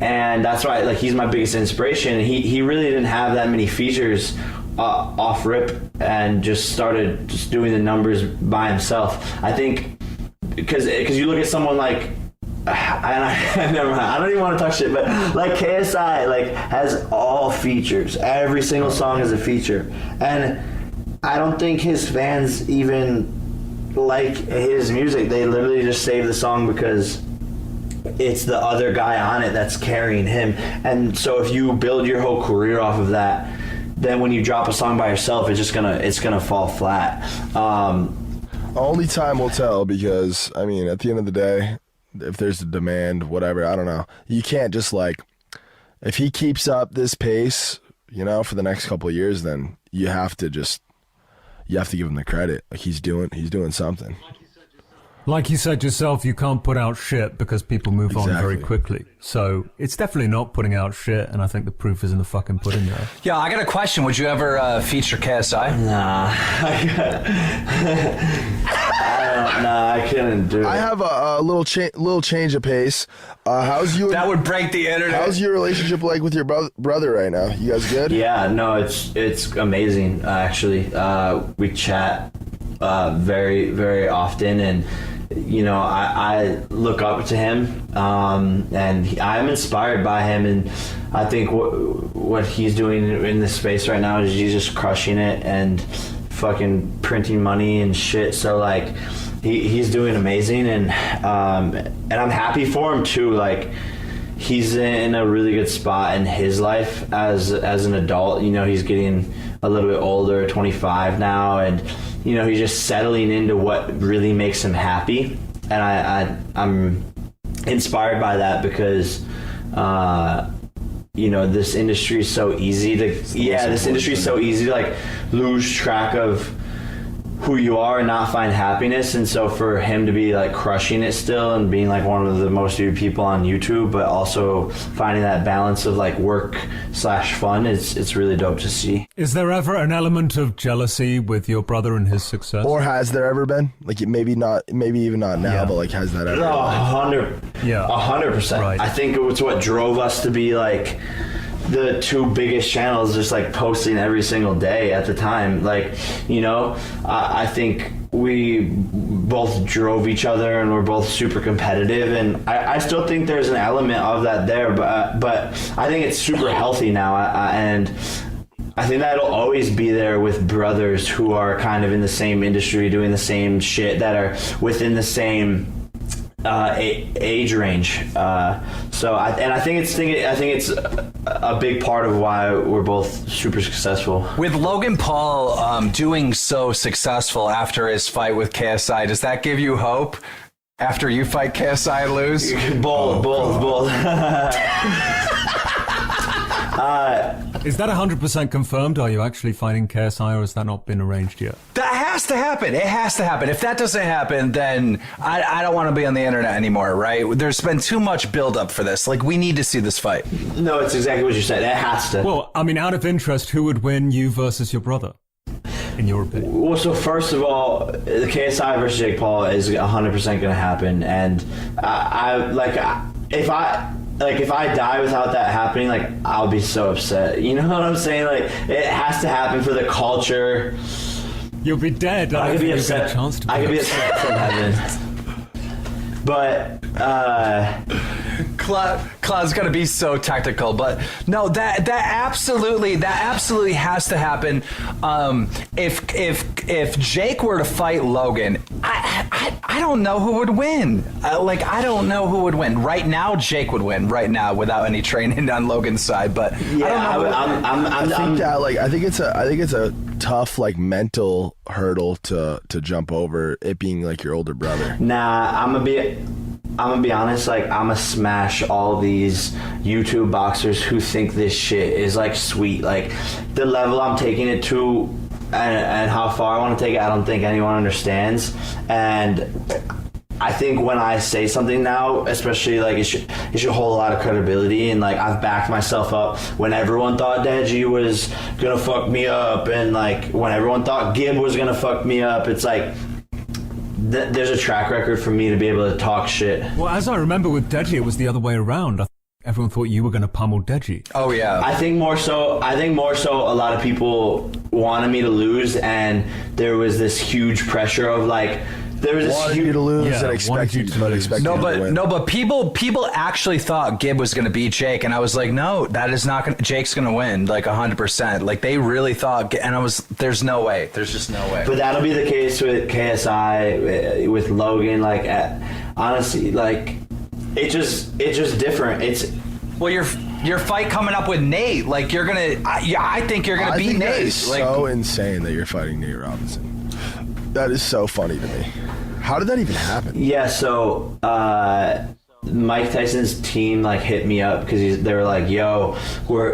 and that's why like he's my biggest inspiration. He really didn't have that many features off rip, and just started just doing the numbers by himself. I think because you look at someone like, never mind, I don't even want to talk shit, but like KSI like has all features. Every single song is a feature, and I don't think his fans even like his music. They literally just save the song because it's the other guy on it that's carrying him. And so if you build your whole career off of that, then when you drop a song by yourself, it's gonna fall flat. Only time will tell, because I mean, at the end of the day, if there's a demand, whatever, I don't know. You can't just like, if he keeps up this pace, you know, for the next couple of years, then you have to give him the credit. Like he's doing something. Like you said yourself, you can't put out shit because people move on very quickly. So it's definitely not putting out shit, and I think the proof is in the fucking pudding there. Yeah, I got a question. Would you ever feature KSI? Nah. I couldn't do it. I have a little change of pace. That would break the internet. How's your relationship like with your brother right now? You guys good? Yeah, no, it's amazing, actually. We chat very, very often, and you know, I look up to him, and I'm inspired by him, and I think what he's doing in this space right now is he's just crushing it and fucking printing money and shit. So like he's doing amazing, and I'm happy for him too. Like, he's in a really good spot in his life as an adult. You know, he's getting a little bit older, 25 now, and you know, he's just settling into what really makes him happy. And I'm inspired by that, because you know, this industry is so easy to like lose track of who you are and not find happiness. And so for him to be like crushing it still and being like one of the most viewed people on YouTube, but also finding that balance of like work/fun, it's really dope to see. Is there ever an element of jealousy with your brother and his success? Or has there ever been? Like, maybe even not now, but like, has that ever been? 100%. Right. I think it was what drove us to be like the 2 biggest channels, just like posting every single day at the time. Like, you know, I think we both drove each other, and we're both super competitive, and I still think there's an element of that there, but I think it's super healthy now, and I think that'll always be there with brothers who are kind of in the same industry, doing the same shit, that are within the same age range. So I think it's a big part of why we're both super successful. With Logan Paul doing so successful after his fight with KSI, does that give you hope after you fight KSI and lose? Bold. Is that 100% confirmed? Are you actually fighting KSI, or has that not been arranged yet? That has to happen. It has to happen. If that doesn't happen, then I don't want to be on the internet anymore, right? There's been too much buildup for this. Like, we need to see this fight. No, it's exactly what you said. It has to. Well, I mean, out of interest, who would win, you versus your brother, in your opinion? Well, so first of all, the KSI versus Jake Paul is 100% going to happen, and if I die without that happening, like, I'll be so upset. You know what I'm saying? Like, it has to happen for the culture. You'll be dead. I could be upset. I could be upset from heaven. But Cloud's gonna be so technical, but no, that absolutely has to happen. If Jake were to fight Logan, I don't know who would win. I don't know who would win. Right now, Jake would win. Right now, without any training on Logan's side, but yeah, I think it's a tough like mental hurdle to jump over, it being like your older brother. Nah, I'm gonna be honest, like, I'm gonna smash all these YouTube boxers who think this shit is like sweet. Like, the level I'm taking it to and how far I want to take it, I don't think anyone understands. And I think when I say something now, especially, like, it should hold a lot of credibility, and like, I've backed myself up when everyone thought Deji was gonna fuck me up, and like when everyone thought Gib was gonna fuck me up. It's like, there's a track record for me to be able to talk shit. Well, as I remember with Deji, it was the other way around. Everyone thought you were going to pummel Deji. Oh yeah. I think more so a lot of people wanted me to lose, and there was this huge pressure of like, there was this Wanted huge you to lose Yeah, and expect wanted you you to to lose. expect you to win. But people actually thought Gib was going to beat Jake, and I was like, no, that is not going to, Jake's going to win, like 100%. Like, they really thought, and there's no way. There's just no way. But that'll be the case with KSI, with Logan. Like, honestly, like, it's just different. It's, well, your fight coming up with Nate, like, you're gonna, I think you're gonna beat think that Nate. is Like, so insane that you're fighting Nate Robinson. That is so funny to me. How did that even happen? yeah. So Mike Tyson's team like hit me up because they were like, "Yo,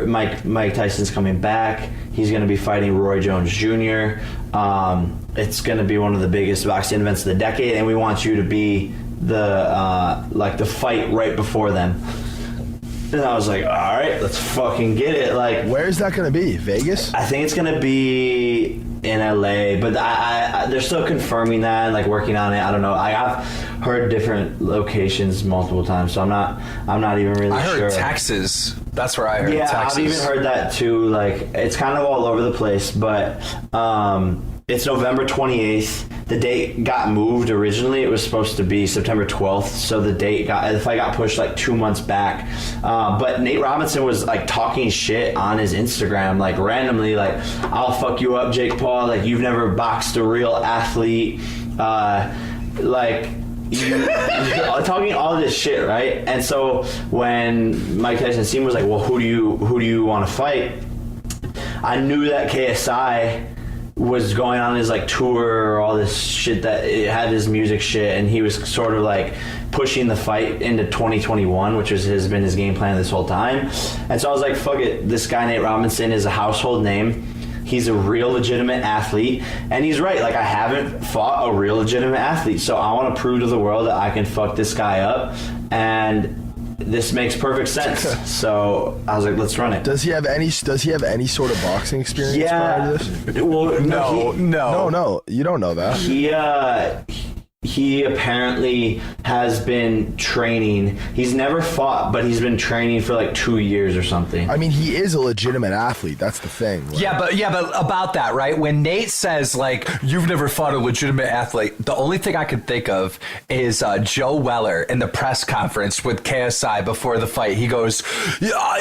Mike Tyson's coming back. He's gonna be fighting Roy Jones Jr. It's gonna be one of the biggest boxing events of the decade, and we want you to be the fight right before them." And I was like, all right, let's fucking get it. Like, Where's that going to be? Vegas? I think it's gonna be in LA, but I they're still confirming that and like working on it. I don't know. I've heard different locations multiple times, so I'm not even really I sure. heard Texas. That's where I heard Yeah, Texas. I've even heard that too. Like, it's kind of all over the place, but it's November 28th. The date got moved. Originally, it was supposed to be September 12th, so the fight got pushed like 2 months back. But Nate Robinson was like talking shit on his Instagram, like randomly, like, "I'll fuck you up, Jake Paul. Like, you've never boxed a real athlete." Like, talking all this shit, right? And so when Mike Tyson's team was like, "Well, who do you want to fight?" I knew that KSI was going on his like tour or all this shit, that it had his music shit, and he was sort of like pushing the fight into 2021, which has been his game plan this whole time. And so I was like, fuck it, this guy Nate Robinson is a household name. He's a real legitimate athlete, and he's right. Like, I haven't fought a real legitimate athlete, so I want to prove to the world that I can fuck this guy up, and this makes perfect sense. So I was like, let's run it. Does he have any sort of boxing experience prior to this? Well, No, you don't know that. He apparently has been training. He's never fought, but he's been training for like 2 years or something. I mean, he is a legitimate athlete. That's the thing. Like, Yeah, but about that, right? When Nate says, like, you've never fought a legitimate athlete, the only thing I could think of is Joe Weller in the press conference with KSI before the fight. He goes,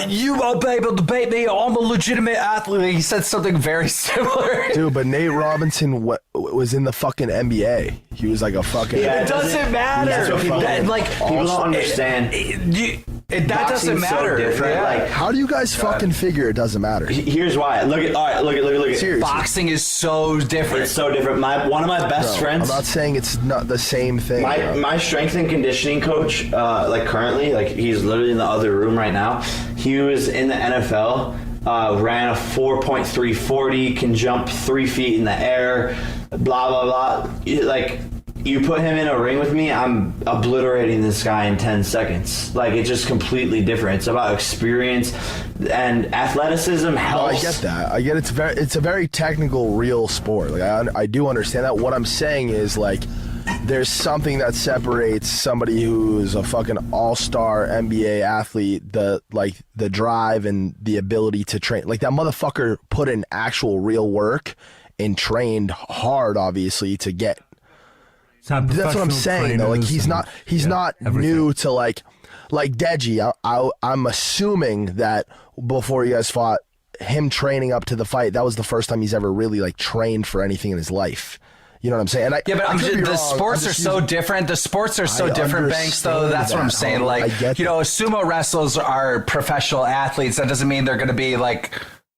"You won't be able to beat me. I'm a legitimate athlete." He said something very similar. dude, but Nate Robinson was in the fucking NBA. He was like a fucking. Yeah, It doesn't matter. That's what people don't understand. That doesn't Boxing's so matter. different. Yeah. Like, How do you guys fucking figure it doesn't matter? here's why. Look at Seriously. Boxing is so different. It's so different. One of my best Bro, friends. I'm not saying it's not the same thing. bro. My strength and conditioning coach, like currently, like he's literally in the other room right now. He was in the NFL, ran a 4.340, can jump 3 feet in the air, blah, blah, blah. Like, you put him in a ring with me, I'm obliterating this guy in 10 seconds. Like, it's just completely different. It's about experience, and athleticism helps. No, I get that. I get it's a very technical, real sport. Like I do understand that. What I'm saying is, like, there's something that separates somebody who's a fucking all-star NBA athlete, the drive and the ability to train. Like, that motherfucker put in actual real work and trained hard, obviously, to get. That's what I'm saying, though. Like, he's not new to like Deji. I'm assuming that before you guys fought, him training up to the fight, that was the first time he's ever really like trained for anything in his life. You know what I'm saying? And the sports are so different. The sports are so different, Banks, though. That's what I'm saying. Like, sumo wrestlers are professional athletes. That doesn't mean they're going to be like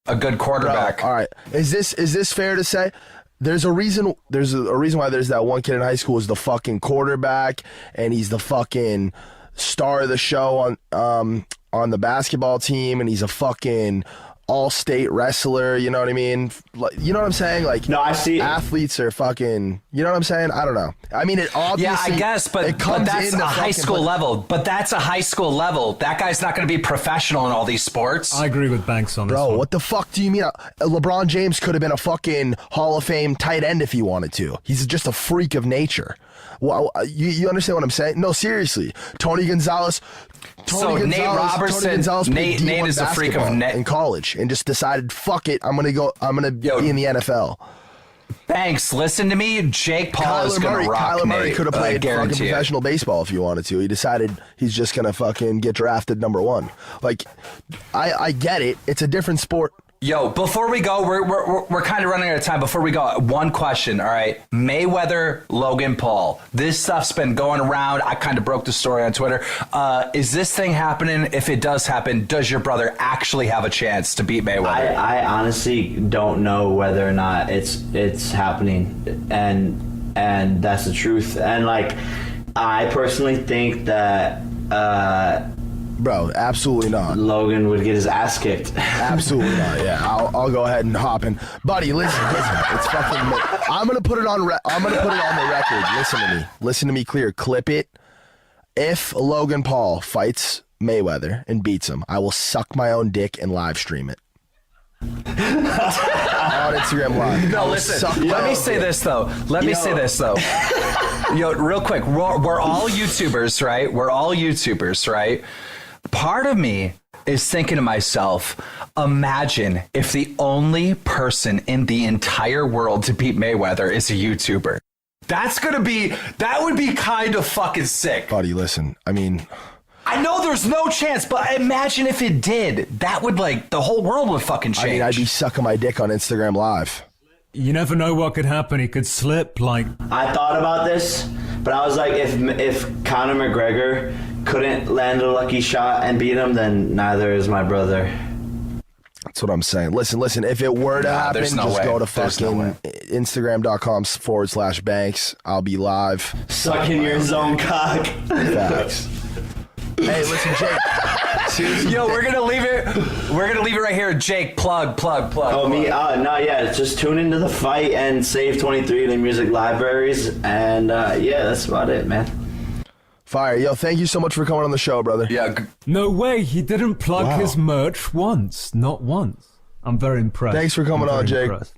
a good quarterback. Bro, all right. Is this fair to say? There's a reason why there's that one kid in high school who's the fucking quarterback, and he's the fucking star of the show on the basketball team, and he's a fucking all-state wrestler. You know what I mean? You know what I'm saying? Like, no, I see. Athletes are fucking. You know what I'm saying? I don't know. I mean, it obviously. Yeah, I guess, but that's a high school level. But that's a high school level. That guy's not going to be professional in all these sports. I agree with Banks on this Bro, one. what the fuck do you mean? LeBron James could have been a fucking Hall of Fame tight end if he wanted to. He's just a freak of nature. Well, you understand what I'm saying? No, seriously. Tony Gonzalez Nate Robertson, Nate is a freak of net in college and just decided, fuck it, I'm gonna be in the NFL. Banks, listen to me. Jake Paul is gonna rock. Kyler Murray could have played fucking it. professional baseball if he wanted to. He decided he's just gonna fucking get drafted number 1. Like, I get it. It's a different sport. Yo, before we go, we're kind of running out of time. Before we go, one question, all right? Mayweather, Logan Paul. This stuff's been going around. I kind of broke the story on Twitter. Is this thing happening? If it does happen, does your brother actually have a chance to beat Mayweather? I honestly don't know whether or not it's happening, and that's the truth. And like, I personally think that Bro, absolutely not. Logan would get his ass kicked. Absolutely not. Yeah, I'll go ahead and hop in, buddy. Listen. It's fucking. I'm gonna put it on. I'm gonna put it on the record. Listen to me clear. Clip it. If Logan Paul fights Mayweather and beats him, I will suck my own dick and live stream it on Instagram Live. No, listen. Let me say this though. Yo, real quick. We're all YouTubers, right? Part of me is thinking to myself, imagine if the only person in the entire world to beat Mayweather is a YouTuber. That would be kind of fucking sick. Buddy, listen, I mean, I know there's no chance, but imagine if it did. That would, like, the whole world would fucking change. I mean, I'd be sucking my dick on Instagram Live. You never know what could happen. He could slip, like... I thought about this, but I was like, if Conor McGregor couldn't land a lucky shot and beat him, then neither is my brother. That's what I'm saying. Listen, if it were to happen, just go to fucking Instagram.com/Banks. I'll be live. Sucking your own cock. Facts. Hey, listen, Jake. Seriously. Yo, we're gonna leave it right here. Jake, plug. Oh, me? No, yeah. Just tune into the fight and save 23 in the music libraries, and yeah, that's about it, man. Fire. Yo, thank you so much for coming on the show, brother. Yeah. No way. He didn't plug his merch once. Not once. I'm very impressed. Thanks for coming on, Jake. Impressed.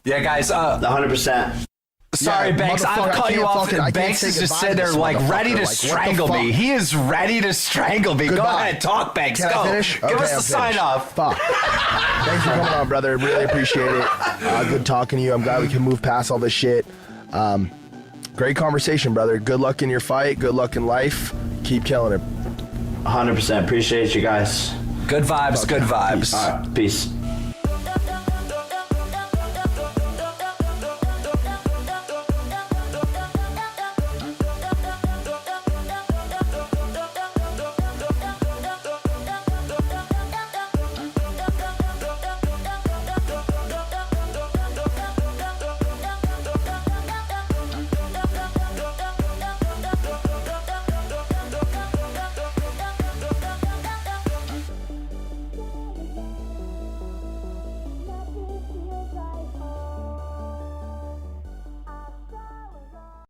Yeah, guys. 100%. Sorry, Yeah, Banks. I'll cut you off. Banks is just sitting there, like, ready to strangle me. He is ready to strangle me. Goodbye. Go ahead, talk, Banks. Can Go. I finish? Give us the sign off. Fuck. Thanks for coming on, brother. Really appreciate it. Good talking to you. I'm glad we can move past all this shit. Great conversation, brother. Good luck in your fight. Good luck in life. Keep killing it. 100%. Appreciate you guys. Good vibes. Good vibes. All right. Peace.